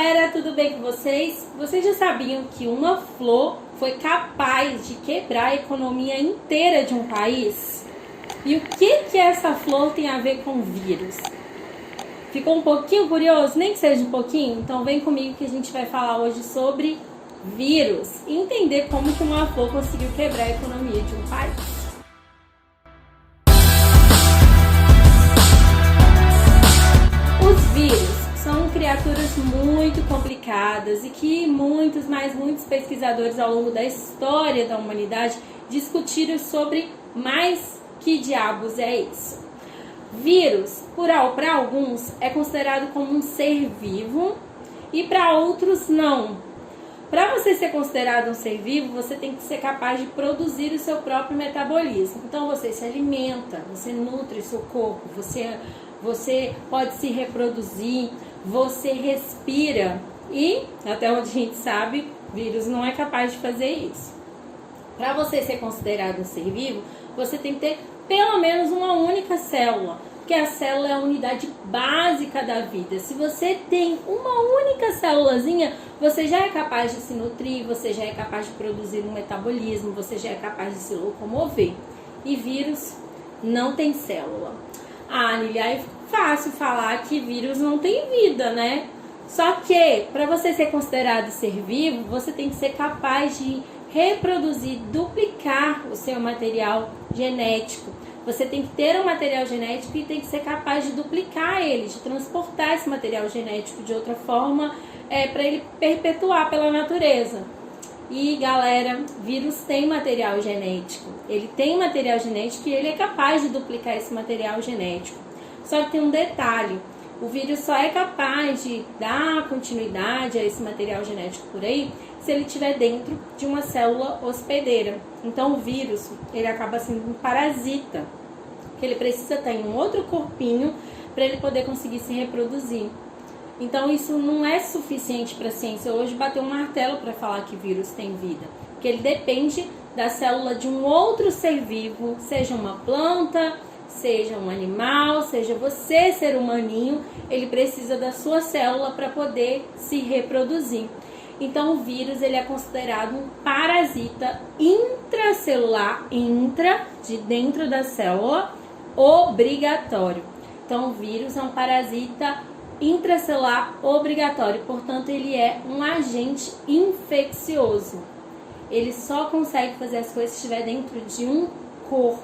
galera, tudo bem com vocês? Vocês já sabiam que uma flor foi capaz de quebrar a economia inteira de um país? E o que essa flor tem a ver com vírus? Ficou um pouquinho curioso? Nem que seja um pouquinho? Então vem comigo que a gente vai falar hoje sobre vírus e entender como que uma flor conseguiu quebrar a economia de um país. Os vírus são criaturas muito complicadas e que muitos pesquisadores ao longo da história da humanidade discutiram sobre mais que diabos é isso. Vírus, para alguns, é considerado como um ser vivo e para outros não. Para você ser considerado um ser vivo, você tem que ser capaz de produzir o seu próprio metabolismo. Então você se alimenta, você nutre seu corpo, você pode se reproduzir, você respira e, até onde a gente sabe, vírus não é capaz de fazer isso. Para você ser considerado um ser vivo, você tem que ter pelo menos uma única célula, porque a célula é a unidade básica da vida. Se você tem uma única célulazinha, você já é capaz de se nutrir, você já é capaz de produzir um metabolismo, você já é capaz de se locomover. E vírus não tem célula. Nília, é fácil falar que vírus não tem vida, né? Só que, para você ser considerado ser vivo, você tem que ser capaz de reproduzir, duplicar o seu material genético. Você tem que ter um material genético e tem que ser capaz de duplicar ele, de transportar esse material genético de outra forma, para ele perpetuar pela natureza. E galera, vírus tem material genético. Ele tem material genético e ele é capaz de duplicar esse material genético. Só que tem um detalhe: o vírus só é capaz de dar continuidade a esse material genético por aí se ele estiver dentro de uma célula hospedeira. Então o vírus, ele acaba sendo um parasita, que ele precisa estar em um outro corpinho para ele poder conseguir se reproduzir. Então isso não é suficiente para a ciência hoje bater um martelo para falar que vírus tem vida, porque ele depende da célula de um outro ser vivo, seja uma planta, seja um animal, seja você, ser humaninho, ele precisa da sua célula para poder se reproduzir. Então o vírus, ele é considerado um parasita intracelular, de dentro da célula, obrigatório. Então o vírus é um parasita intracelular obrigatório, portanto ele é um agente infeccioso. Ele só consegue fazer as coisas se estiver dentro de um corpo.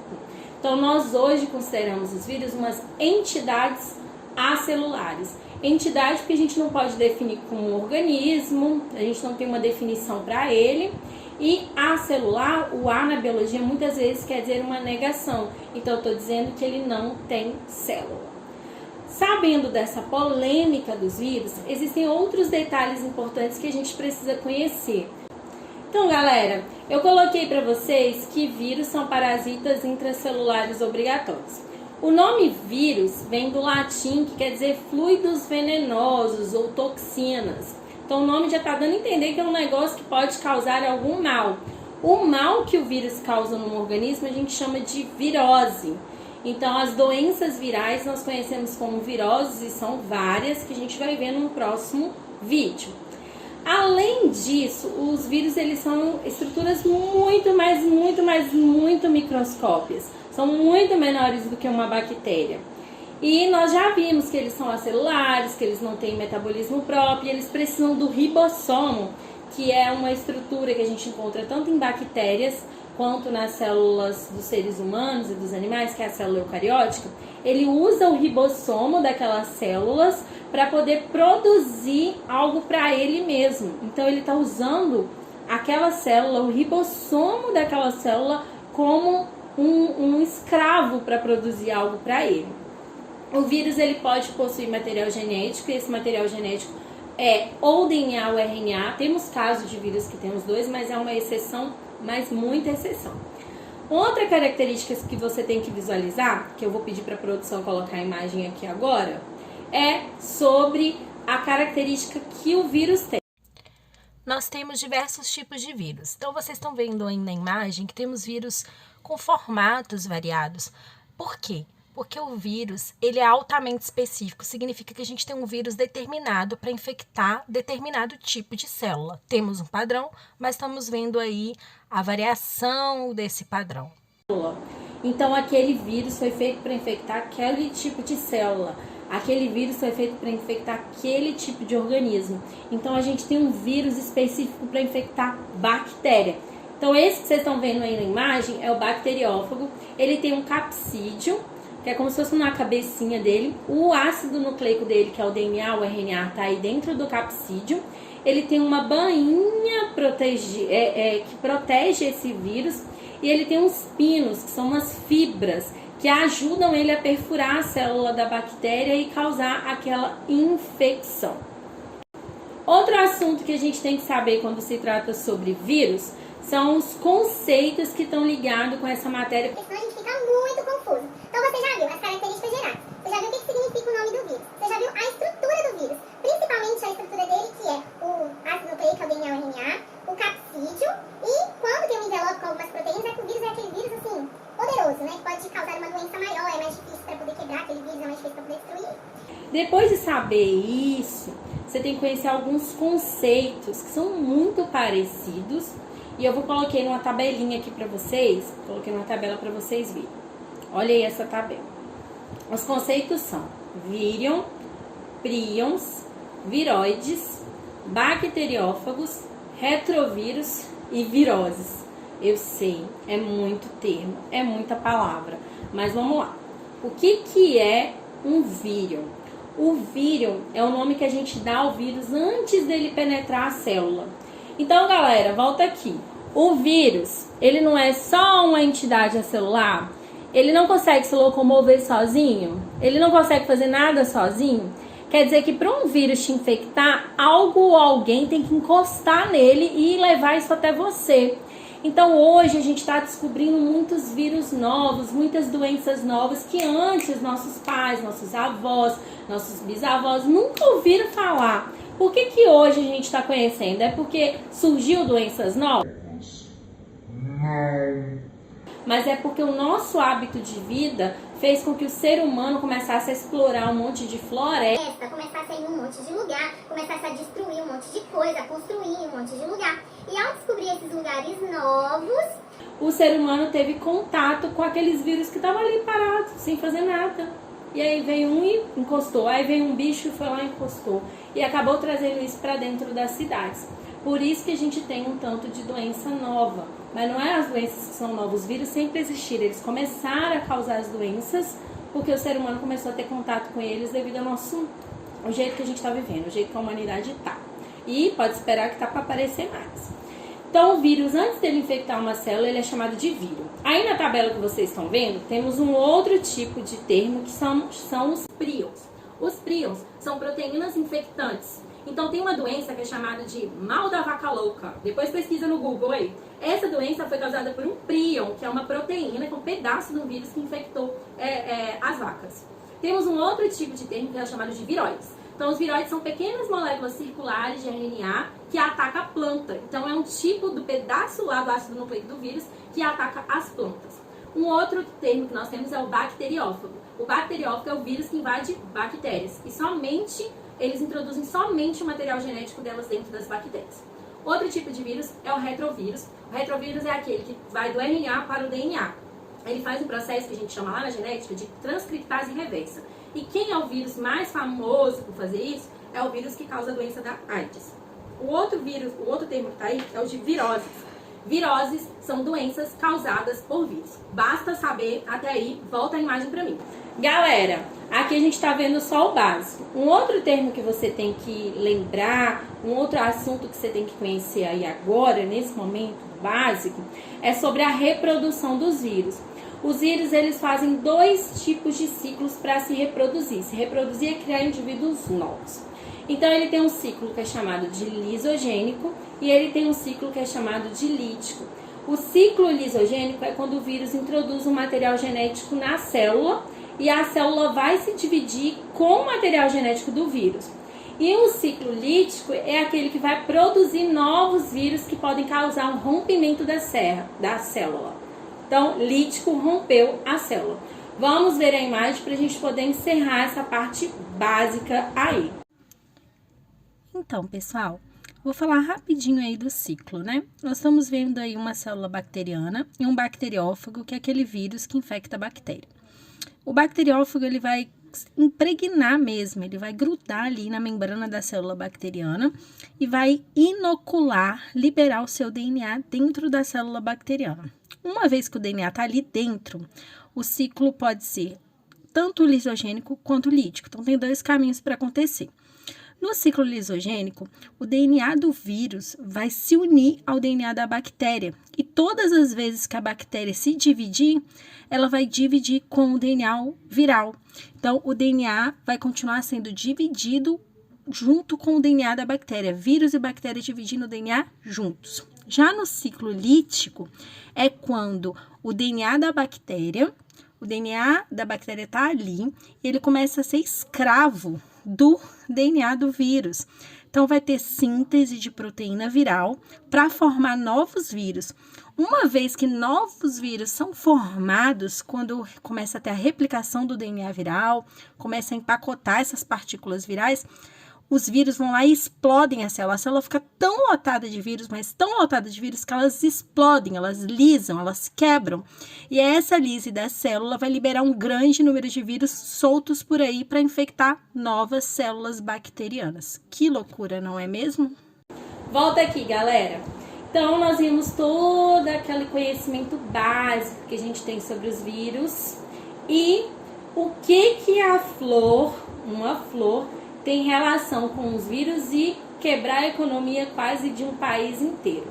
Então nós hoje consideramos os vírus umas entidades acelulares. Entidade porque a gente não pode definir como um organismo, a gente não tem uma definição para ele. E acelular, o A na biologia muitas vezes quer dizer uma negação. Então eu estou dizendo que ele não tem célula. Sabendo dessa polêmica dos vírus, existem outros detalhes importantes que a gente precisa conhecer. Então, galera, eu coloquei para vocês que vírus são parasitas intracelulares obrigatórios. O nome vírus vem do latim, que quer dizer fluidos venenosos ou toxinas. Então, o nome já está dando a entender que é um negócio que pode causar algum mal. O mal que o vírus causa no organismo a gente chama de virose. Então, as doenças virais nós conhecemos como viroses e são várias que a gente vai ver no próximo vídeo. Além disso, os vírus eles são estruturas muito microscópicas. São muito menores do que uma bactéria. E nós já vimos que eles são acelulares, que eles não têm metabolismo próprio, eles precisam do ribossomo, que é uma estrutura que a gente encontra tanto em bactérias quanto nas células dos seres humanos e dos animais, que é a célula eucariótica. Ele usa o ribossomo daquelas células para poder produzir algo para ele mesmo. Então ele está usando aquela célula, o ribossomo daquela célula, como um escravo para produzir algo para ele. O vírus ele pode possuir material genético, e esse material genético é ou DNA ou RNA. Temos casos de vírus que temos dois, mas é uma exceção, mas muita exceção. Outra característica que você tem que visualizar, que eu vou pedir para a produção colocar a imagem aqui agora, é sobre a característica que o vírus tem. Nós temos diversos tipos de vírus. Então, vocês estão vendo aí na imagem que temos vírus com formatos variados. Por quê? Porque o vírus, ele é altamente específico, significa que a gente tem um vírus determinado para infectar determinado tipo de célula. Temos um padrão, mas estamos vendo aí a variação desse padrão. Então, aquele vírus foi feito para infectar aquele tipo de célula. Aquele vírus foi feito para infectar aquele tipo de organismo. Então, a gente tem um vírus específico para infectar bactéria. Então, esse que vocês estão vendo aí na imagem é o bacteriófago. Ele tem um capsídeo, que é como se fosse uma cabecinha dele. O ácido nucleico dele, que é o DNA, o RNA, está aí dentro do capsídeo. Ele tem uma bainha que protege esse vírus. E ele tem uns pinos, que são umas fibras, que ajudam ele a perfurar a célula da bactéria e causar aquela infecção. Outro assunto que a gente tem que saber quando se trata sobre vírus são os conceitos que estão ligados com essa matéria. Porque senão a gente fica muito confuso. Então você já viu as características gerais, você já viu o que significa o nome do vírus, você já viu a estrutura do vírus, principalmente a estrutura dele, que é o ácido nucleico, é o DNA, o RNA, o capsídeo, e quando tem um envelope com algumas proteínas, é que o vírus é aquele vírus assim, poderoso, né, que pode causar uma doença maior, é mais difícil para poder quebrar aquele vírus, é mais difícil para poder destruir. Depois de saber isso, você tem que conhecer alguns conceitos que são muito parecidos. E eu coloquei numa tabelinha aqui para vocês, coloquei numa tabela para vocês verem. Olha aí essa tabela. Os conceitos são vírion, prions, viroides, bacteriófagos, retrovírus e viroses. Eu sei, é muito termo, é muita palavra, mas vamos lá. O que é um vírion? O vírion é o nome que a gente dá ao vírus antes dele penetrar a célula. Então, galera, volta aqui. O vírus, ele não é só uma entidade celular? Ele não consegue se locomover sozinho? Ele não consegue fazer nada sozinho? Quer dizer que para um vírus te infectar, algo ou alguém tem que encostar nele e levar isso até você. Então, hoje a gente está descobrindo muitos vírus novos, muitas doenças novas que antes nossos pais, nossos avós, nossos bisavós nunca ouviram falar. Por que hoje a gente está conhecendo? É porque surgiu doenças novas? Não. Mas é porque o nosso hábito de vida fez com que o ser humano começasse a explorar um monte de floresta, começasse a ir num monte de lugar, começasse a destruir um monte de coisa, a construir um monte de lugar. E ao descobrir esses lugares novos, o ser humano teve contato com aqueles vírus que estavam ali parados, sem fazer nada. E aí veio um e encostou, aí veio um bicho e foi lá e encostou. E acabou trazendo isso para dentro das cidades. Por isso que a gente tem um tanto de doença nova. Mas não é as doenças que são novas, os vírus sempre existiram. Eles começaram a causar as doenças porque o ser humano começou a ter contato com eles devido ao jeito que a gente está vivendo, o jeito que a humanidade está. E pode esperar que está para aparecer mais. Então, o vírus, antes dele infectar uma célula, ele é chamado de vírus. Aí na tabela que vocês estão vendo, temos um outro tipo de termo que são os prions. Os prions são proteínas infectantes. Então, tem uma doença que é chamada de mal da vaca louca. Depois pesquisa no Google aí. Essa doença foi causada por um prion, que é uma proteína, que é um pedaço do vírus que infectou as vacas. Temos um outro tipo de termo que é chamado de viroides. Então, os viroides são pequenas moléculas circulares de RNA que atacam a planta. Então, é um tipo do pedaço lá do ácido nucleico do vírus que ataca as plantas. Um outro termo que nós temos é o bacteriófago. O bacteriófago é o vírus que invade bactérias. E eles introduzem somente o material genético delas dentro das bactérias. Outro tipo de vírus é o retrovírus. O retrovírus é aquele que vai do RNA para o DNA. Ele faz um processo que a gente chama lá na genética de transcriptase reversa. E quem é o vírus mais famoso por fazer isso é o vírus que causa a doença da AIDS. O outro termo que está aí é o de viroses. Viroses são doenças causadas por vírus. Basta saber, até aí, volta a imagem para mim. Galera, aqui a gente está vendo só o básico. Um outro termo que você tem que lembrar, um outro assunto que você tem que conhecer aí agora, nesse momento básico, é sobre a reprodução dos vírus. Os vírus, eles fazem 2 tipos de ciclos para se reproduzir. Se reproduzir é criar indivíduos novos. Então, ele tem um ciclo que é chamado de lisogênico e ele tem um ciclo que é chamado de lítico. O ciclo lisogênico é quando o vírus introduz um material genético na célula e a célula vai se dividir com o material genético do vírus. E o ciclo lítico é aquele que vai produzir novos vírus que podem causar um rompimento da célula. Então, lítico rompeu a célula. Vamos ver a imagem para a gente poder encerrar essa parte básica aí. Então, pessoal, vou falar rapidinho aí do ciclo, né? Nós estamos vendo aí uma célula bacteriana e um bacteriófago, que é aquele vírus que infecta a bactéria. O bacteriófago, ele vai impregnar mesmo, ele vai grudar ali na membrana da célula bacteriana e vai inocular, liberar o seu DNA dentro da célula bacteriana. Uma vez que o DNA está ali dentro, o ciclo pode ser tanto lisogênico quanto lítico. Então, tem dois caminhos para acontecer. No ciclo lisogênico, o DNA do vírus vai se unir ao DNA da bactéria. E todas as vezes que a bactéria se dividir, ela vai dividir com o DNA viral. Então, o DNA vai continuar sendo dividido junto com o DNA da bactéria. Vírus e bactéria dividindo o DNA juntos. Já no ciclo lítico, é quando o DNA da bactéria está ali, e ele começa a ser escravo do DNA do vírus. Então, vai ter síntese de proteína viral para formar novos vírus. Uma vez que novos vírus são formados, quando começa a ter a replicação do DNA viral, começa a empacotar essas partículas virais, os vírus vão lá e explodem a célula fica tão lotada de vírus, mas tão lotada de vírus que elas explodem, elas lisam, elas quebram. E essa lise da célula vai liberar um grande número de vírus soltos por aí para infectar novas células bacterianas. Que loucura, não é mesmo? Volta aqui, galera. Então, nós vimos todo aquele conhecimento básico que a gente tem sobre os vírus e o que a flor, uma flor, tem relação com os vírus e quebrar a economia quase de um país inteiro.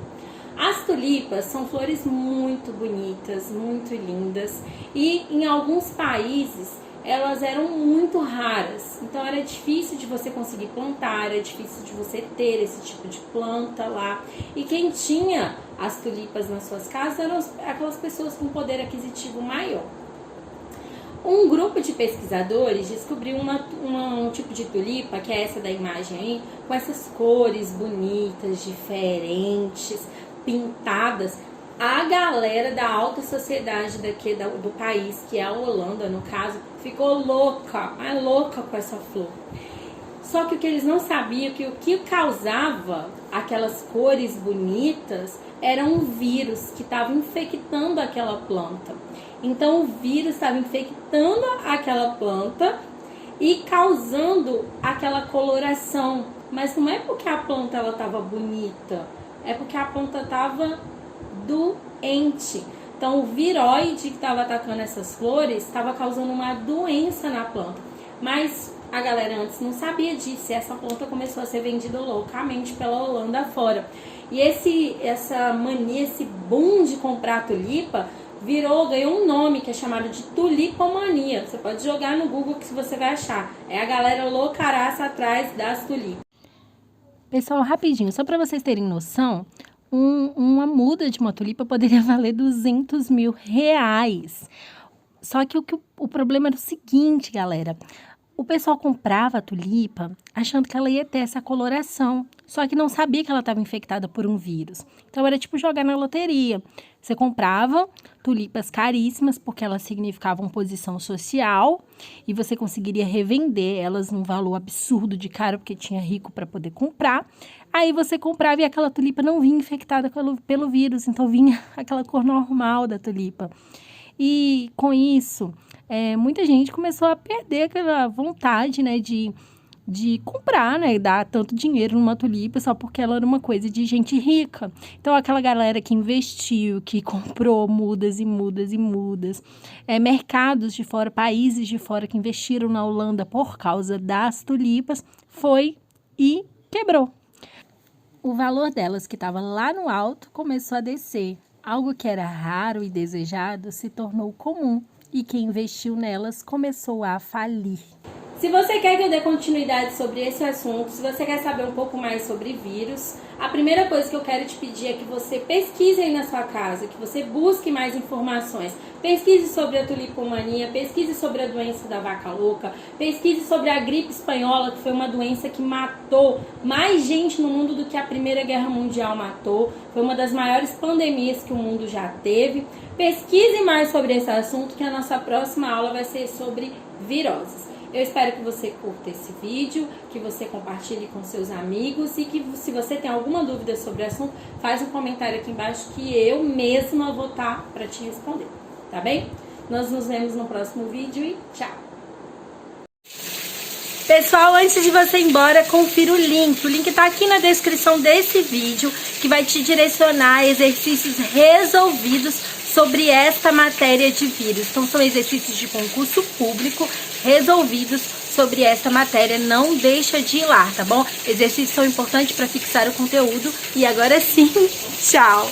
As tulipas são flores muito bonitas, muito lindas e em alguns países elas eram muito raras. Então era difícil de você conseguir plantar, era difícil de você ter esse tipo de planta lá. E quem tinha as tulipas nas suas casas eram aquelas pessoas com poder aquisitivo maior. Um grupo de pesquisadores descobriu um tipo de tulipa, que é essa da imagem aí, com essas cores bonitas, diferentes, pintadas. A galera da alta sociedade daqui do país, que é a Holanda no caso, ficou louca com essa flor. Só que o que eles não sabiam, que o que causava aquelas cores bonitas era um vírus que estava infectando aquela planta. Então o vírus estava infectando aquela planta e causando aquela coloração. Mas não é porque a planta estava bonita, é porque a planta estava doente. Então o viroide que estava atacando essas flores estava causando uma doença na planta. Mas a galera antes não sabia disso, e essa planta começou a ser vendida loucamente pela Holanda afora. E essa mania, esse boom de comprar tulipa, ganhou um nome que é chamado de tulipomania. Você pode jogar no Google que você vai achar. É a galera loucaraça atrás das tulipas. Pessoal, rapidinho, só para vocês terem noção, uma muda de uma tulipa poderia valer R$200 mil. Só que o problema era o seguinte, galera. O pessoal comprava a tulipa achando que ela ia ter essa coloração, só que não sabia que ela estava infectada por um vírus. Então, era tipo jogar na loteria. Você comprava tulipas caríssimas, porque elas significavam posição social, e você conseguiria revender elas num valor absurdo de caro, porque tinha rico para poder comprar. Aí você comprava e aquela tulipa não vinha infectada pelo vírus, então vinha aquela cor normal da tulipa. E com isso, muita gente começou a perder aquela vontade, né, de comprar, né, dar tanto dinheiro numa tulipa só porque ela era uma coisa de gente rica. Então, aquela galera que investiu, que comprou mudas e mudas e mudas, mercados de fora, países de fora que investiram na Holanda por causa das tulipas, foi e quebrou. O valor delas, que estava lá no alto, começou a descer. Algo que era raro e desejado se tornou comum, e quem investiu nelas começou a falir. Se você quer que eu dê continuidade sobre esse assunto, se você quer saber um pouco mais sobre vírus, a primeira coisa que eu quero te pedir é que você pesquise aí na sua casa, que você busque mais informações. Pesquise sobre a tulipomania, pesquise sobre a doença da vaca louca, pesquise sobre a gripe espanhola, que foi uma doença que matou mais gente no mundo do que a Primeira Guerra Mundial matou. Foi uma das maiores pandemias que o mundo já teve. Pesquise mais sobre esse assunto, que a nossa próxima aula vai ser sobre viroses. Eu espero que você curta esse vídeo, que você compartilhe com seus amigos e que, se você tem alguma dúvida sobre o assunto, faz um comentário aqui embaixo que eu mesma vou estar para te responder, tá bem? Nós nos vemos no próximo vídeo e tchau! Pessoal, antes de você ir embora, confira o link. O link tá aqui na descrição desse vídeo, que vai te direcionar a exercícios resolvidos sobre esta matéria de vírus. Então, são exercícios de concurso público resolvidos sobre esta matéria. Não deixa de ir lá, tá bom? Exercícios são importantes para fixar o conteúdo. E agora sim, tchau!